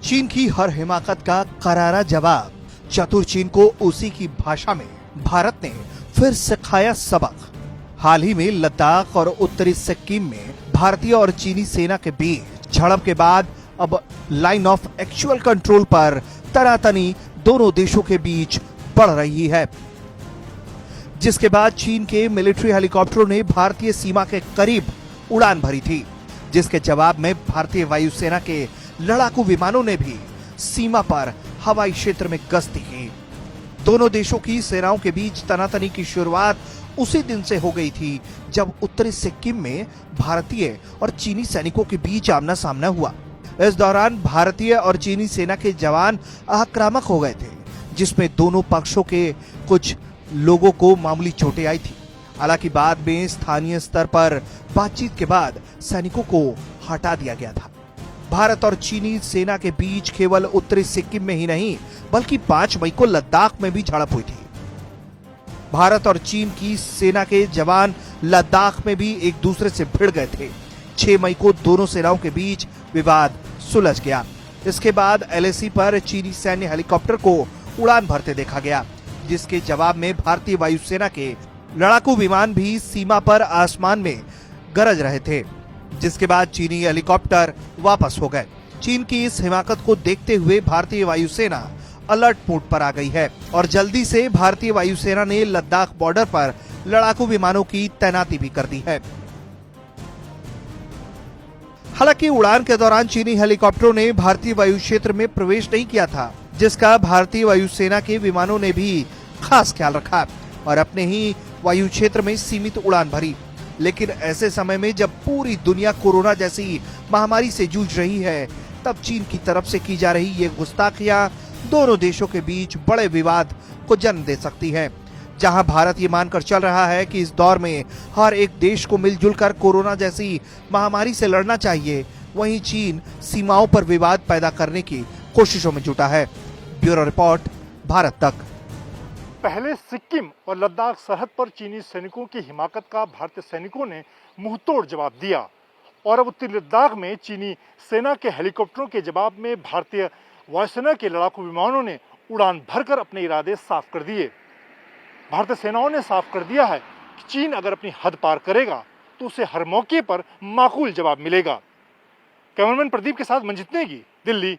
चीन की हर हिमाकत का करारा जवाब। चतुर चीन को उसी की भाषा में भारत ने फिर सिखाया सबक। हाल ही में लद्दाख और उत्तरी सिक्किम में भारतीय और चीनी सेना के बीच झड़प के बाद अब लाइन ऑफ एक्चुअल कंट्रोल पर तनातनी दोनों देशों के बीच बढ़ रही है, जिसके बाद चीन के मिलिट्री हेलीकॉप्टरों ने भारतीय सीमा के करीब उड़ान भरी थी, जिसके जवाब में भारतीय वायुसेना के लड़ाकू विमानों ने भी सीमा पर हवाई क्षेत्र में गश्ती की। दोनों देशों की सेनाओं के बीच तनातनी की शुरुआत उसी दिन से हो गई थी जब उत्तरी सिक्किम में भारतीय और चीनी सैनिकों के बीच आमना सामना हुआ। इस दौरान भारतीय और चीनी सेना के जवान आक्रामक हो गए थे, जिसमें दोनों पक्षों के कुछ लोगों को मामूली चोटें आई थी। हालांकि बाद में स्थानीय स्तर पर बातचीत के बाद सैनिकों को हटा दिया गया था। भारत और चीनी सेना के बीच केवल उत्तरी सिक्किम में ही नहीं बल्कि 5 मई को लद्दाख में भी झड़प हुई थी। भारत और चीन की सेना के जवान लद्दाख में भी एक दूसरे से भिड़ गए थे। 6 मई को दोनों सेनाओं के बीच विवाद सुलझ गया। इसके बाद एलएसी पर चीनी सैन्य हेलीकॉप्टर को उड़ान भरते देखा गया, जिसके जवाब में भारतीय वायुसेना के लड़ाकू विमान भी सीमा पर आसमान में गरज रहे थे, जिसके बाद चीनी हेलीकॉप्टर वापस हो गए। चीन की इस हिमाकत को देखते हुए भारतीय वायुसेना अलर्ट मोड पर आ गई है और जल्दी से भारतीय वायुसेना ने लद्दाख बॉर्डर पर लड़ाकू विमानों की तैनाती भी कर दी है। हालांकि उड़ान के दौरान चीनी हेलीकॉप्टरों ने भारतीय वायु क्षेत्र में प्रवेश नहीं किया था, जिसका भारतीय वायुसेना के विमानों ने भी खास ख्याल रखा और अपने ही वायु क्षेत्र में सीमित उड़ान भरी। लेकिन ऐसे समय में जब पूरी दुनिया कोरोना जैसी महामारी से जूझ रही है, तब चीन की तरफ से की जा रही ये गुस्ताखियां दोनों देशों के बीच बड़े विवाद को जन्म दे सकती है। जहां भारत ये मानकर चल रहा है कि इस दौर में हर एक देश को मिलजुल कर कोरोना जैसी महामारी से लड़ना चाहिए, वहीं चीन सीमाओं पर विवाद पैदा करने की कोशिशों में जुटा है। ब्यूरो रिपोर्ट, भारत तक। पहले सिक्किम और लद्दाख सरहद पर चीनी सैनिकों की हिमाकत का भारतीय सैनिकों ने मुंहतोड़ जवाब दिया और अब उत्तरी लद्दाख में चीनी सेना के हेलीकॉप्टरों के जवाब में भारतीय वायुसेना के लड़ाकू विमानों ने उड़ान भरकर अपने इरादे साफ कर दिए। भारतीय सेनाओं ने साफ कर दिया है कि चीन अगर अपनी हद पार करेगा तो उसे हर मौके पर माकूल जवाब मिलेगा। कैमरामैन प्रदीप के साथ मंजित नेगी, दिल्ली।